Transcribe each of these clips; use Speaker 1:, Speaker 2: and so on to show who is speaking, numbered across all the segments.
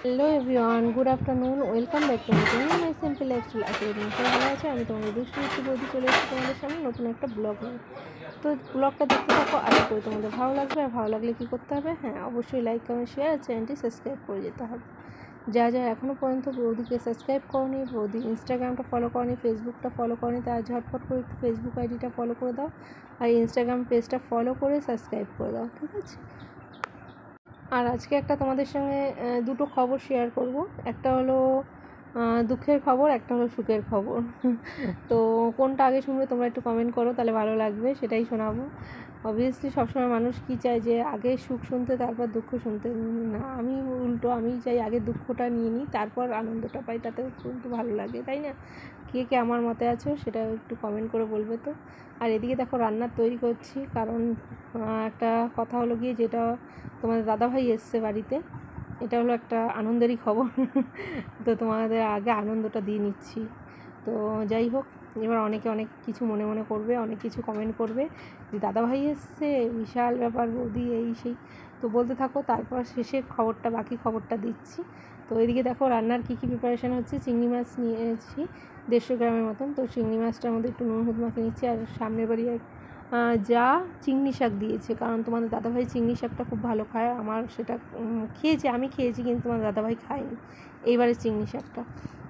Speaker 1: Hello everyone, good afternoon, welcome back to my simple lifestyle. আশা করি সবাই ভালো আছে। আমি তোমাদের দুষ্টু বৌদি চলে এসেছি তোমাদের সামনে নতুন একটা ব্লগ নিয়ে। তো ব্লগটা দেখতে থাকো, আশা করি তোমাদের ভালো লাগবে। আর ভালো লাগলে কী করতে হবে? হ্যাঁ, অবশ্যই লাইক, কমেন্ট, শেয়ার আর চ্যানেলটি সাবস্ক্রাইব করে যেতে হবে। যা এখনও পর্যন্ত বৌদিকে সাবস্ক্রাইব করনি, বৌদি ইনস্টাগ্রামটা ফলো করনি, ফেসবুকটা ফলো করনি, তার ঝটপট করে একটু ফেসবুক আইডিটা ফলো করে দাও আর ইনস্টাগ্রাম পেজটা ফলো করে সাবস্ক্রাইব করে দাও, ঠিক আছে? আর আজকে একটা তোমাদের সঙ্গে দুটো খবর শেয়ার করব। একটা হলো দুঃখের খবর, একটা হলো সুখের খবর। তো কোনটা আগে শুনবে তোমরা একটু কমেন্ট করো, তাহলে ভালো লাগবে, সেটাই শোনাবো। অবভিয়াসলি সবসময় মানুষ কী চায় যে আগে সুখ শুনতে তারপর দুঃখ শুনতে। না, আমি উল্টো, আমি চাই আগে দুঃখটা নিয়ে নিই, তারপর আনন্দটা পাই, তাতেও কিন্তু ভালো লাগে, তাই না? কে কে আমার মতে আছো সেটা একটু কমেন্ট করে বলবে তো। আর এদিকে দেখো রান্নার তৈরি করছি, কারণ একটা কথা হলো গিয়ে, যেটা তোমাদের দাদাভাই এসছে বাড়িতে, এটা হলো একটা আনন্দেরই খবর। তো তোমাদের আগে আনন্দটা দিয়ে নিচ্ছি। তো যাই হোক, এবার অনেকে অনেক কিছু মনে মনে করবে, অনেক কিছু কমেন্ট করবে যে দাদাভাই এসছে, বিশাল ব্যাপার, বৌদি এই সেই। তো বলতে থাকো, তারপর শেষে খবরটা, বাকি খবরটা দিচ্ছি। তো এদিকে দেখো রান্নার কী কী প্রিপারেশান হচ্ছে। চিংড়ি মাছ নিয়েছি 150 গ্রামের মতন। তো চিংড়ি মাছটার মধ্যে একটু নুন হলুদ মাখিয়ে নিচ্ছি। আর সামনের বাড়ি যা চিংড়ি শাক দিয়েছে, কারণ তোমাদের দাদাভাই চিংড়ি শাকটা খুব ভালো খায়। আমার সেটা খেয়েছি, আমি খেয়েছি, কিন্তু তোমার দাদাভাই খায়নি এইবারে চিংড়ি শাকটা।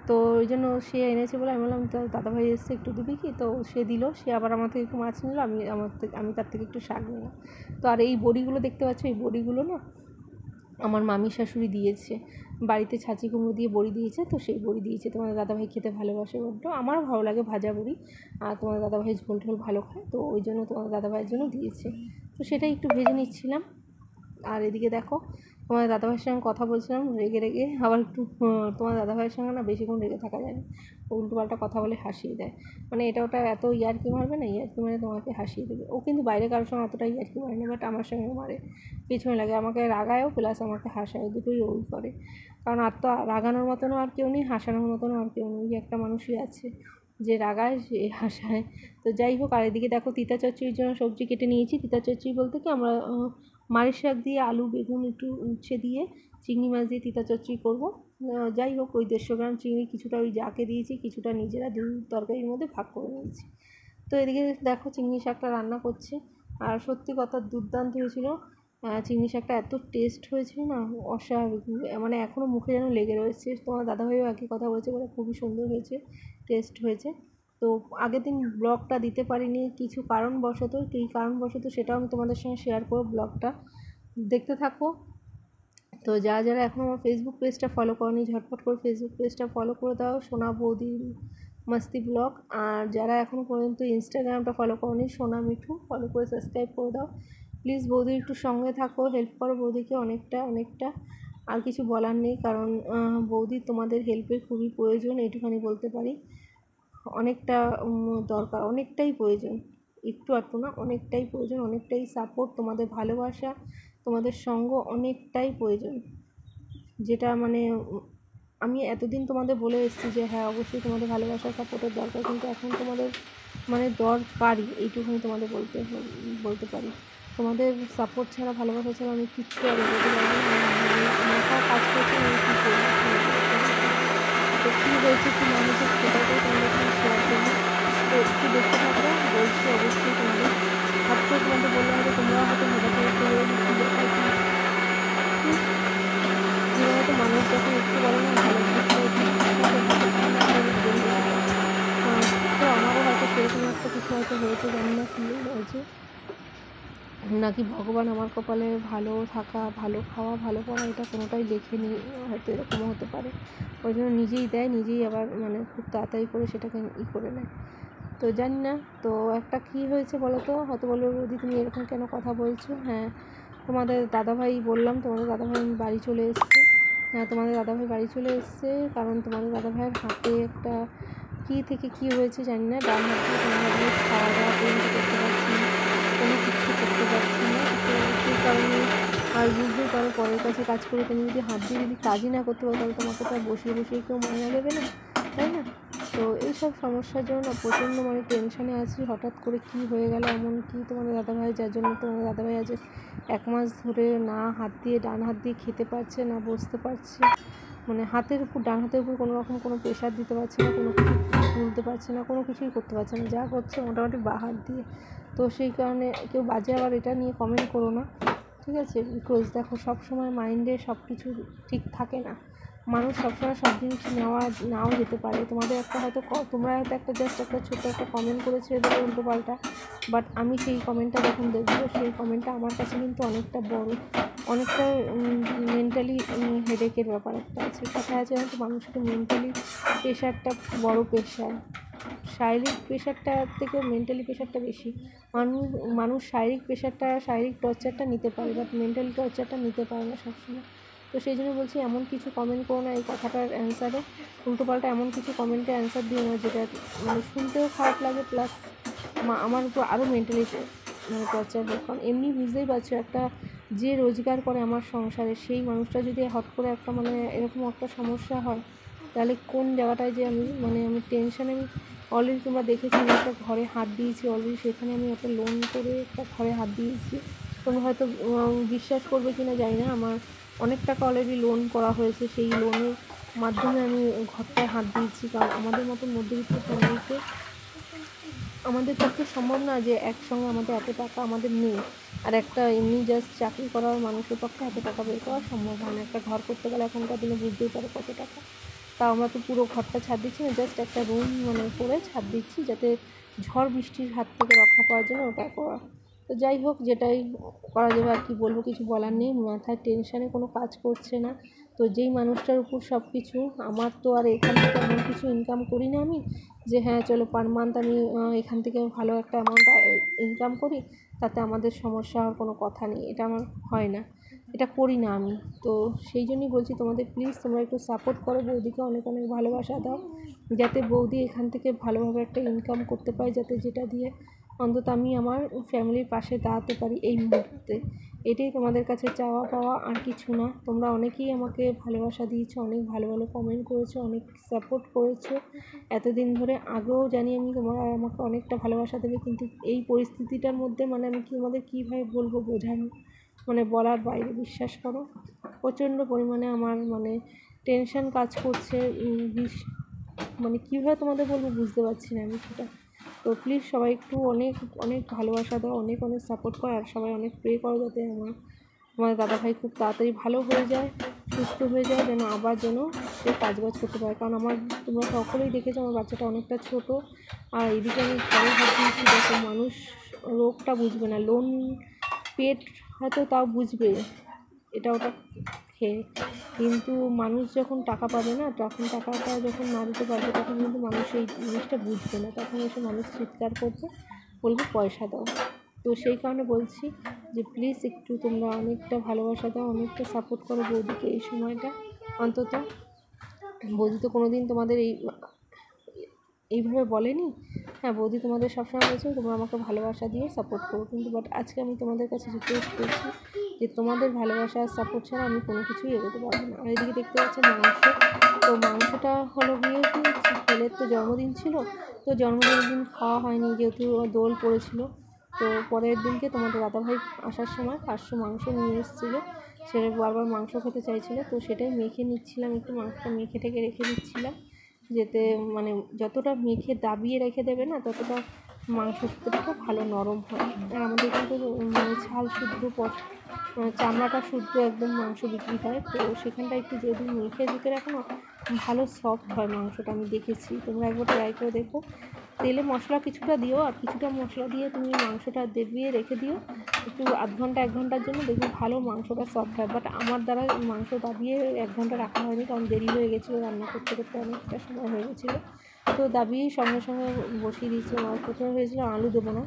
Speaker 1: তো ওই জন্য সে এনেছে বলে আমি বললাম, তো দাদাভাই এসছে, একটু দিবি কি? তো সে দিল। সে আবার আমার থেকে একটু মাছ নিল, আমি তার থেকে একটু শাক নিলাম। তো আর এই বড়িগুলো দেখতে পাচ্ছ, এই বড়িগুলো না আমার মামি শাশুড়ি দিয়েছে, বাড়িতে ছাঁচি কুমড়ো দিয়ে বড়ি দিয়েছে। তো সেই বড়ি দিয়েছে, তোমাদের দাদাভাই খেতে ভালোবাসে বড্ড, আমারও ভালো লাগে ভাজা বড়ি। আর তোমার দাদাভাই ঝোল ঝোল ভালো খায়, তো ওই জন্য তোমার দাদাভাইয়ের জন্য দিয়েছে। তো সেটাই একটু ভেজে নিচ্ছিলাম। আর এদিকে দেখো তোমার দাদাভাইয়ের সঙ্গে কথা বলছিলাম রেগে রেগে, আবার একটু তোমার দাদাভাইয়ের সঙ্গে না বেশিক্ষণ রেগে থাকা যায় না, উল্টোপাল্টা কথা বলে হাসিয়ে দেয়। মানে এটা ওটা এত ইয়ার্কি মারবে না, ইয়ার্কি মারে তোমাকে হাসিয়ে দেবে। ও কিন্তু বাইরে কারোর সঙ্গে অতটা ইয়ার্কি মারে না, বাট আমার সঙ্গে মারে, পেছনে লাগে, আমাকে রাগায়ও প্লাস আমাকে হাসায়, দুটোই ওই করে। কারণ আর তো রাগানোর মতনও আর কেউ নেই, হাসানোর মতনও আর কেউ নেই, একটা মানুষই আছে যে রাগায়, সে হাসায়। তো যাই হোক, আর এদিকে দেখো তিতা চচ্চড়ির জন্য সবজি কেটে নিয়েছি। তিতা চচ্চড়ি বলতে কি, আমরা মারের শাক দিয়ে আলু বেগুন একটু উচ্ছে দিয়ে চিংড়ি মাছ দিয়ে তিতা চচ্চড়ি করবো। যাই হোক, ওই 150 গ্রাম চিংড়ি কিছুটা ওই যাকে দিয়েছি, কিছুটা নিজেরা দুই তরকারির মধ্যে ভাগ করে নিয়েছি। তো এদিকে দেখো চিংড়ি শাকটা রান্না করছে, আর সত্যি কথা দুর্দান্ত হয়েছিল। চিংড়ি শাকটা এত টেস্ট হয়েছিল না, অস্বাভাবিক, মানে এখনও মুখে যেন লেগে রয়েছে। তোমার দাদাভাইও একই কথা বলছে, বলে খুবই সুন্দর হয়েছে, টেস্ট হয়েছে। তো আগের দিন ব্লগটা দিতে পারিনি কিছু কারণবশত, কী কারণবশত সেটাও আমি তোমাদের সঙ্গে শেয়ার করব, ব্লগটা দেখতে থাকো। তো যারা এখনও আমার ফেসবুক পেজটা ফলো করনি, ঝটপট করে ফেসবুক পেজটা ফলো করে দাও, সোনা বৌদি মাস্তি ব্লগ। আর যারা এখনও পর্যন্ত ইনস্টাগ্রামটা ফলো করনি, সোনা মিঠু, ফলো করে সাবস্ক্রাইব করে দাও প্লিজ। বৌদির একটু সঙ্গে থাকো, হেল্প করো বৌদিকে অনেকটা অনেকটা। আর কিছু বলার নেই, কারণ বৌদি তোমাদের হেল্পের খুবই প্রয়োজন, এইটুখানি বলতে পারি। অনেকটা দরকার, অনেকটাই প্রয়োজন, একটু আধটু না, অনেকটাই প্রয়োজন, অনেকটাই সাপোর্ট, তোমাদের ভালোবাসা, তোমাদের সঙ্গ অনেকটাই প্রয়োজন। যেটা মানে আমি এতদিন তোমাদের বলে এসেছি যে হ্যাঁ অবশ্যই তোমাদের ভালোবাসা সাপোর্টের দরকার, কিন্তু এখন তোমাদের মানে দরকারই, এইটুকুনি তোমাদের বলতে পারি। তোমাদের সাপোর্ট ছাড়া, ভালোবাসা ছাড়া আমি কিচ্ছু আর এগোতে পারবো না। মাথা কাজ করছে, আমি কী করবো, তো কী হয়েছে কী না হয়েছে সেটাকেও তোমাদের সঙ্গে শেয়ার করবো। তো একটু দেখতে থাকো, বলছি অবশ্যই তোমাদের। হঠাৎ করে তোমাদের বললে হয়তো তোমরাও হয়তো হঠাৎ করে চলে যাবে, কী ব্যাপার কী জীবনে তো মানুষ যখন একটু বলে না ভালো তো আমারও হয়তো সেরকম একটা কিছু হয়তো হয়েছে, জানি না কী হয়েছে, নাকি ভগবান আমার কপালে ভালো থাকা, ভালো খাওয়া, ভালো পড়া এটা কোনোটাই লেখেনি, হয়তো এরকমও হতে পারে। ওই জন্য নিজেই দেয়, নিজেই আবার মানে খুব তাড়াতাড়ি করে সেটাকে করে নেয়। তো জানি না। তো একটা কী হয়েছে বলো তো, হয়তো বলবে বৌদি তুমি এরকম কেন কথা বলছো। হ্যাঁ, তোমাদের দাদাভাই বললাম, তোমাদের দাদাভাই বাড়ি চলে এসছে। হ্যাঁ, তোমাদের দাদাভাই বাড়ি চলে এসছে, কারণ তোমাদের দাদাভাইয়ের হাতে একটা কী থেকে কী হয়েছে জানি না, ডান হাত দিয়ে তোমাদের দাদাভাই খাওয়া দাওয়া পর্যন্ত করতে পারছি না, কোনো কিছু করতে পারছি না। তো সেই কারণে আর বুঝতেই পারো, পরের কাছে কাজ করে তুমি যদি হাত দিয়ে যদি কাজই না করতে পারো, তাহলে তোমাকে তো আর বসিয়ে বসিয়ে কেউ মাইনা দেবে না, তাই না? তো এইসব সমস্যার জন্য না প্রচণ্ড মানে টেনশানে আছি। হঠাৎ করে কী হয়ে গেল এমন, কি তোমাদের দাদাভাই, যার জন্য তোমাদের দাদাভাই আজ 1 মাস ধরে না হাত দিয়ে, ডান হাত দিয়ে খেতে পারছে না, বসতে পারছে, মানে হাতের উপর, ডান হাতের উপর কোনো রকম কোনো প্রেশার দিতে পারছে না, কোনো কিছু তুলতে পারছে না, কোনো কিছুই করতে পারছে না, যা করছে মোটামুটি বাঁ হাত দিয়ে। তো সেই কারণে কেউ বাজে আবার এটা নিয়ে কমেন্ট করো না, ঠিক আছে? বিকজ দেখো, সব সময় মাইন্ডে সব কিছু ঠিক থাকে না, মানুষ সবসময় সব জিনিস নাও যেতে পারে। তোমাদের একটা হয়তো তোমরা হয়তো একটা জাস্ট একটা ছোট্ট একটা কমেন্ট করে ছেড়ে দেবে উল্টো পাল্টা, বাট আমি সেই কমেন্টটা যখন দেখবো, সেই কমেন্টটা আমার কাছে কিন্তু অনেকটা বড়, অনেকটা মেন্টালি হেডেকের ব্যাপার একটা আছে। কথা আছে হয়তো, মানুষকে মেন্টালি প্রেশারটা বড় প্রেশার, শারীরিক প্রেশারটা থেকে মেন্টালি প্রেশারটা বেশি। মানুষ শারীরিক প্রেশারটা, শারীরিক টর্চারটা নিতে পারে, বাট মেন্টালি টর্চারটা নিতে পারে না সবসময়। তো সেই জন্য বলছি, এমন কিছু কমেন্ট করো না এই কথাটার অ্যান্সারে, উল্টোপাল্টা এমন কিছু কমেন্টে অ্যান্সার দিও না যেটা মানে শুনতেও খারাপ লাগে, প্লাস আমার উপর আরও মেন্টালি মানে টর্চার হোক। কারণ এমনি বুঝতেই পারছো, একটা যে রোজগার করে আমার সংসারে, সেই মানুষটা যদি হট করে একটা মানে এরকম একটা সমস্যা হয়, তাহলে কোন জায়গাটায় যে আমি টেনশানে, আমি অলরেডি তোমরা দেখেছি আমি একটা ঘরে হাত দিয়েছি, অলরেডি সেখানে আমি একটা লোন করে একটা ঘরে হাত দিয়েছি। তোমরা হয়তো বিশ্বাস করবে কি না জানি না, আমার অনেক টাকা অলরেডি লোন করা হয়েছে, সেই লোনের মাধ্যমে আমি ঘরটায় হাত দিয়েছি। কারণ আমাদের মতো মধ্যবিত্ত ফ্যামিলিতে আমাদের পক্ষে সম্ভব না যে একসঙ্গে আমাদের এত টাকা আমাদের নেই, আর একটা এমনি জাস্ট চাকরি করার মানুষের পক্ষে এত টাকা বের করা সম্ভব হয় না। একটা ঘর করতে গেলে এখনকার দিনে বুঝতেই পারো কত টাকা। তাও আমরা তো পুরো ঘরটা ছাদ দিচ্ছি না, জাস্ট একটা রুম মানে করে ছাদ দিচ্ছি, যাতে ঝড় বৃষ্টির হাত থেকে রক্ষা পাওয়ার জন্য ওটা করা। তো যাই হোক, যেটাই করা যাবে, আর কি বলবো, কিছু বলার নেই। মাথায় টেনশানে কোনো কাজ করছে না। তো যেই মানুষটার উপর সব কিছু, আমার তো আর এখান থেকে এমন কিছু ইনকাম করি না আমি যে হ্যাঁ চলো পার মান্থ আমি এখান থেকে ভালো একটা অ্যামাউন্ট ইনকাম করি, তাতে আমাদের সমস্যা হওয়ার কোনো কথা নেই, এটা আমার হয় না, এটা করি না আমি। তো সেই জন্যই বলছি তোমাদের, প্লিজ তোমরা একটু সাপোর্ট করো, বৌদিকে অনেক অনেক ভালোবাসা দাও, যাতে বৌদি এখান থেকে ভালোভাবে একটা ইনকাম করতে পারে, যাতে যেটা দিয়ে অন্তত আমি আমার ফ্যামিলির পাশে দাঁড়াতে পারি এই মুহূর্তে। এটাই তোমাদের কাছে চাওয়া পাওয়া, আর কিছু না। তোমরা অনেকেই আমাকে ভালোবাসা দিয়েছো, অনেক ভালো ভালো কমেন্ট করেছো, অনেক সাপোর্ট করেছো এতদিন ধরে। আগেও জানি আমি তোমরা আমাকে অনেকটা ভালোবাসা দেবে, কিন্তু এই পরিস্থিতিটার মধ্যে মানে আমি তোমাদের কীভাবে বলবো, বোঝানো মানে বলার বাইরে। বিশ্বাস করো, প্রচণ্ড পরিমাণে আমার মানে টেনশন কাজ করছে, মানে কীভাবে তোমাদের বলবো বুঝতে পারছি না আমি সেটা। তো প্লিজ সবাই একটু অনেক অনেক ভালোবাসা দাও, অনেক অনেক সাপোর্ট করো, আর সবাই অনেক প্রে করো যাতে আমার দাদাভাই খুব তাড়াতাড়ি ভালো হয়ে যায়, সুস্থ হয়ে যায়, যেন আবার সে কাজবাজ করতে পারে। কারণ তোমরা সকলেই দেখেছো আমার বাচ্চাটা অনেকটা ছোট, আর এদিকে আমি ঘরে হাত দিয়েছি, দেখো মানুষ রোগটা বুঝবে না, লোন পেট হয়তো তাও বুঝবে এটা ওটা খেয়ে, কিন্তু মানুষ যখন টাকা পাবে না, তখন টাকাটা যখন না দিতে পারবে, তখন কিন্তু মানুষ এই জিনিসটা বুঝবে না, তখন এসে মানুষ চিৎকার করবে, বলবে পয়সা দাও। তো সেই কারণে বলছি যে প্লিজ একটু তোমরা অনেকটা ভালোবাসা দাও, অনেকটা সাপোর্ট করো বৌদিকে এই সময়টা অন্তত। বৌদি তো কোনো দিন তোমাদের এইভাবে বলেনি। হ্যাঁ, বৌদি তোমাদের সবসময় বলছে তোমরা আমাকে ভালোবাসা দিয়ে সাপোর্ট করো, কিন্তু বাট আজকে আমি তোমাদের কাছে রিকোয়েস্ট করছি যে তোমাদের ভালোবাসা আর সাপোর্ট ছাড়া আমি কোনো কিছুই এগোতে পারবো না। আর এদিকে দেখতে পাচ্ছি মাংস, তো মাংসটা হলো গিয়ে কি, ছেলের তো জন্মদিন ছিল, তো জন্মদিনের দিন খাওয়া হয়নি যেহেতু দোল পড়েছিল। তো পরের দিনকে তোমাদের দাদাভাই আসার সময় 500 মাংস নিয়ে এসেছিলো, ছেলে বারবার মাংস খেতে চাইছিলো, তো সেটাই মেখে নিচ্ছিলাম, একটু মাংসটা মেখে টেকে রেখে দিচ্ছিলাম, যাতে মানে যতটা মেখে দাবিয়ে রেখে দেবে না, ততটা মাংসটা ভালো নরম হয়। আর আমাদের কিন্তু মানে ছাল শুদ্ধ চামড়াটা শুদ্ধ একদম মাংস বিক্রি হয়, তো সেখানটা একটু যদি মেখে ঢুকে রাখো না, ভালো সফট হয় মাংসটা, আমি দেখেছি। তোমরা একবার ট্রাই করে দেখো, তেলে মশলা কিছুটা দিও, আর কিছুটা মশলা দিয়ে তুমি মাংসটা দেবিয়ে রেখে দিও একটু আধ ঘন্টা 1 ঘন্টার জন্য, দেখবে ভালো মাংসটা সফট হয়। বাট আমার দ্বারা মাংস দাবিয়ে 1 ঘন্টা রাখা হয়নি, কারণ দেরি হয়ে গেছিলো, রান্না করতে করতে অনেকটা সময় হয়ে গেছিলো, তো দাবিয়েই সঙ্গে সঙ্গে বসিয়ে দিয়েছি। আমার প্রথমে হয়েছিল আলু দেবো না,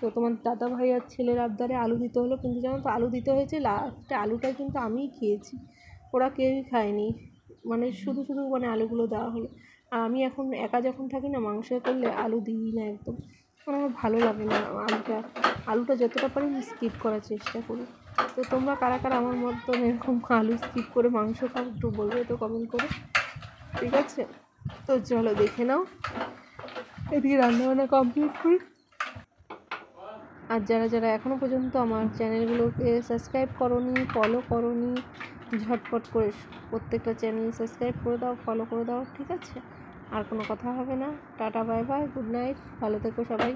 Speaker 1: তো তোমার দাদা ভাই আর ছেলের আবদারে আলু দিতে হলো, কিন্তু জানো তো আলু দিতে হয়েছে, লাস্টে আলুটা কিন্তু আমিই খেয়েছি, ওরা কেউই খায়নি, মানে শুধু শুধু মানে আলুগুলো দেওয়া হলো। আর আমি এখন একা যখন থাকি না, মাংস করলে আলু দিই না একদম, মানে আমার ভালো লাগে না আলুটা যতটা পারি আমি স্কিপ করার চেষ্টা করি। তো তোমরা কারা কারা আমার মতন এরকম আলু স্কিপ করে মাংস খাও, একটু বলবে তো কমেন্ট করে, ঠিক আছে? তো চলো দেখে নাও, এদিকে রান্নাবান্না কমপ্লিট করি। আর যারা যারা এখনও পর্যন্ত আমার চ্যানেলগুলোকে সাবস্ক্রাইব করোনি, ফলো করোনি, ঝটপট করে প্রত্যেকটা চ্যানেল সাবস্ক্রাইব করে দাও, ফলো করে দাও, ঠিক আছে? আর কোনো কথা হবে না। Tata, bye bye, good night, ভালো থেকো সবাই।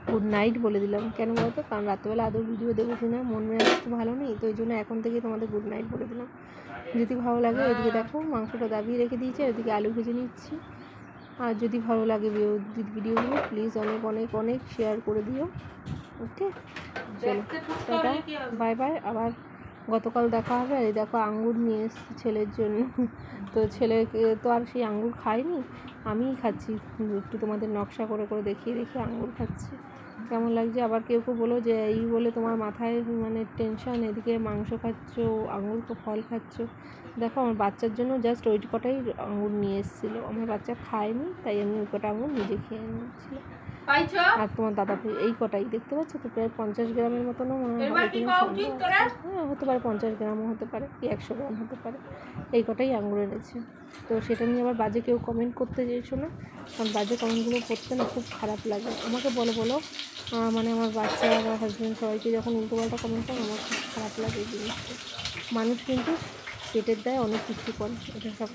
Speaker 1: গুড নাইট বলে দিলাম কেন বলো তো, কারণ রাত্রেবেলা আদৌ ভিডিও দেবো কি না, মন মেজাজ তো ভালো নেই, তো ওই জন্য এখন থেকে তোমাদের গুড নাইট বলে দিলাম। যদি ভালো লাগে ওইদিকে দেখো মাংসটা দাবিয়ে রেখে দিয়েছি, ওইদিকে আলু ভেজে নিচ্ছি। আর যদি ভালো লাগে ভিডিওগুলো প্লিজ অনেক অনেক অনেক শেয়ার করে দিও। ওকে, চলো টাটা, বাই বাই। আবার গতকাল দেখা হবে। আর এই দেখো আঙ্গুর নিয়ে এসেছি ছেলের জন্য। তো ছেলেকে তো আর সেই আঙ্গুর খায়নি, আমিই খাচ্ছি, একটু তোমাদের নকশা করে করে দেখিয়ে দেখিয়ে আঙ্গুর খাচ্ছি। কেমন লাগছে? আবার কেউ কেউ বলো যে এই বলে তোমার মাথায় মানে টেনশন, এদিকে মাংস খাচ্ছ, আঙ্গুর ফল খাচ্ছ। দেখো আমার বাচ্চার জন্য জাস্ট ওই কটাই আঙ্গুর নিয়ে এসেছিলো, আমার বাচ্চা খায়নি, তাই আমি ওই কটা আঙ্গুর নিজে খেয়ে নিয়েছিলাম। আর তোমার দাদা ভাই এই কটাই দেখতে পাচ্ছ তো, প্রায় 50 গ্রামের মতনও মনে হয়, হ্যাঁ হতে পারে, 50 গ্রামও হতে পারে, কি 100 গ্রাম হতে পারে। এই কটাই আঙ্গুর এনেছে। তো সেটা নিয়ে আবার বাজে কেউ কমেন্ট করতে চেয়েছো না, কারণ বাজে কমেন্টগুলো করতে না খুব খারাপ লাগে আমাকে। বলো মানে আমার বাচ্চা, আমার হাজব্যান্ড সবাইকে যখন উল্টোপাল্টা কমেন্ট করে আমার খুব খারাপ লাগে এই জিনিসটা। মানুষ কিন্তু পেটের দায়ে অনেক কিছু করে, এটা সব